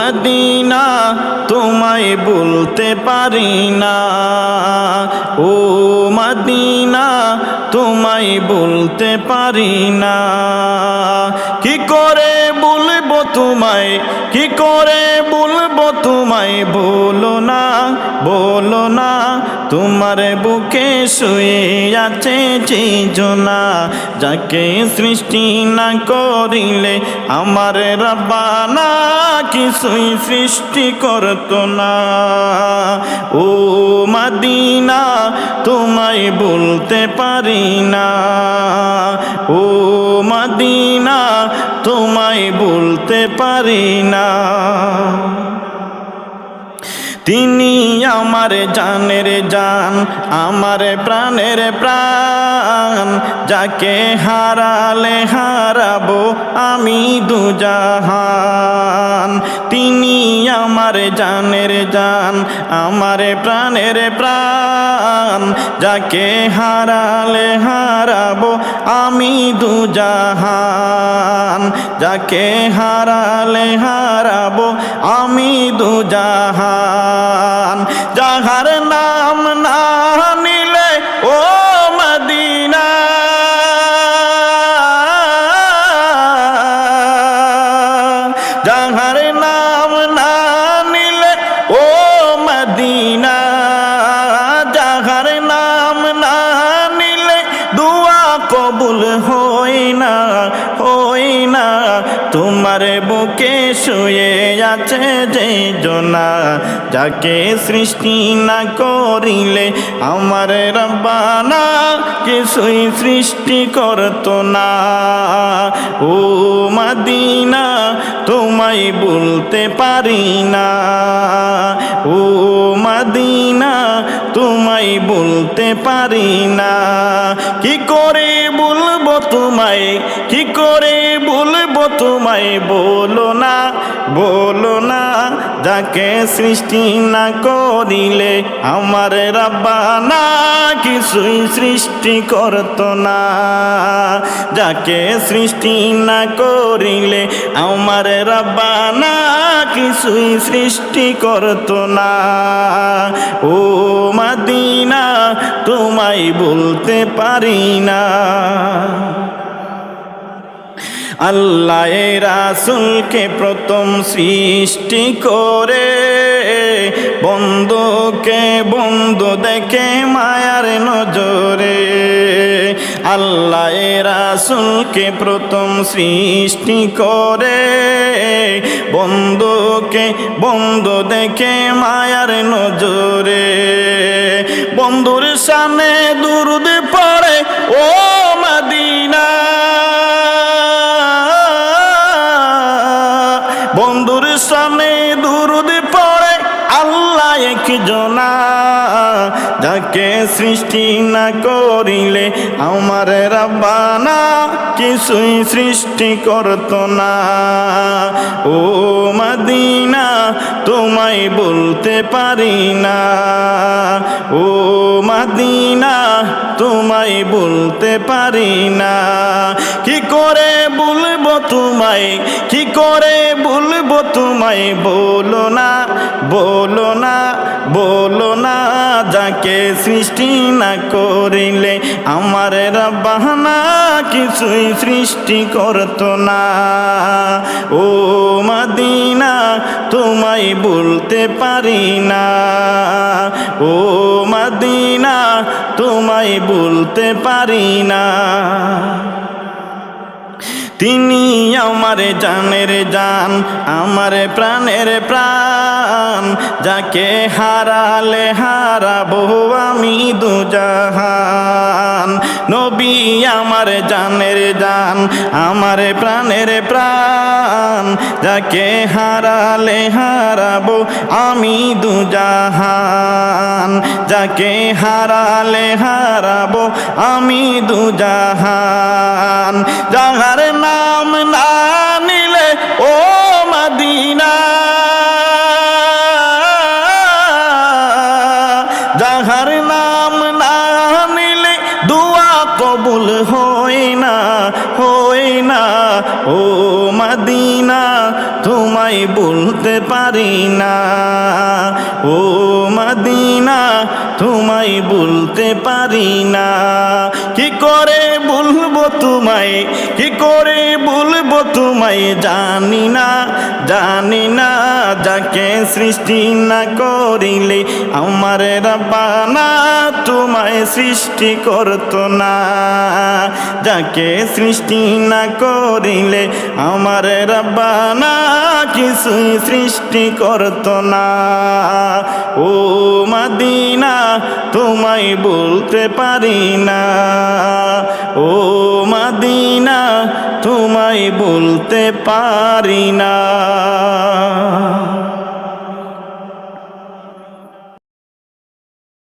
Medina তোমায় ভুলতে পারি না, ও মদিনা তোমায় ভুলতে পারি না। কি করে বলবো তোমায়, কি করে বলবো তোমায়, বলো না, বলো না। তোমার বুকে শুয়ে আছে যে জনা, যাকে সৃষ্টি না করিলে আমার রব্বানা কিছুই সৃষ্টি করতো না। ও মদিনা তোমায় ভুলতে পারি না, ও মদিনা তোমায় ভুলতে পারি না। তিনি আমার জানের জান, আমার প্রাণের প্রাণ, যাকে হারালে হারাবো আমি দুজাহান। তিনি আমার জানের জান, আমার প্রাণের প্রাণ, যাকে হারালে হারাবো আমি দুজাহান, যাকে হারালে হারাবো আমি দুজাহান। যাহার নাম না নিলে ও মদিনা, যাহার নাম না নিলে ও মদিনা, যাহার নাম না নিলে দুয়া কবুল হয় না, হয় না। তোমার বুকে শুয়ে আছে যে জনা, যাকে সৃষ্টি না করিলে আমার রব্বানা কিছুই সৃষ্টি করতো না। ও মদিনা তোমায় ভুলতে পারি না, ও মদিনা তোমায় ভুলতে পারি না। কি করে বলবো তোমায়, কি করে বলবো তোমায়, বলো না, বলো না। যাকে সৃষ্টি না করিলে আমার রব্বানা কিছুই সৃষ্টি করতো না, যাকে সৃষ্টি না করিলে আমার রব্বানা কিছুই সৃষ্টি করতো না। ও মদিনা তোমায় ভুলতে পারি না। আল্লাহ রাসূলকে প্রথম সৃষ্টি করে বন্ধুকে বন্ধু দেখে মায়ার নজরে। আল্লাহ রাসূলকে প্রথম সৃষ্টি করে বন্ধুকে বন্ধু দেখে মায়ার নজরে। বন্ধুর সামনে দুরূদ পড়ে ও মদিনা, বন্ধুর সামনে দুরূদ পড়ে আল্লাহ একজনা, যাকে সৃষ্টি না করিলে আমার রব্বানা কিছুই সৃষ্টি করতো না। ও মদিনা তোমায় বলতে পারি না, ও মদিনা তোমায় বলতে পারি না। কি করে বলবো তোমায়, কি করে বলবো তোমায়, বলো না, বলো না, বলো না। যাকে সৃষ্টি না করিলে আমার রব্বানা কিছুই সৃষ্টি করতো না। ও মদিনা তোমায় বলতে পারি না, ও মদিনা তোমায় বলতে পারি না। তিনি আমার জানের জান, আমার প্রাণের প্রাণ, যাকে হারালে হারাবো আমি দুজাহান। নবী আমার জানের জান, আমার প্রাণের প্রাণ, যাকে হারালে হারাবো আমি দুজাহান, যাকে হারালে হারাবো আমি দুজাহান। যাহার নাম না নিলে ও মদিনা, যাহার নাম না নিলে দুয়া কবুল হয় না, হয় না। ও মদিনা তোমায় ভুলতে পারি না। ও মদিনা তোমায় ভুলতে পারি না। কি করে ভুলবো তোমায়, কি করে ভুলবো তোমায়, জানি না, জানি না। যাকে সৃষ্টি না করিলে আমার রব্বানা তোমায় সৃষ্টি করতো না। যাকে সৃষ্টি না করিলে আমার রব্বানা কিছুই সৃষ্টি করতো না। ও মদিনা তোমায় বলতে পারি না। ও মদিনা তোমায় বলতে পারি না।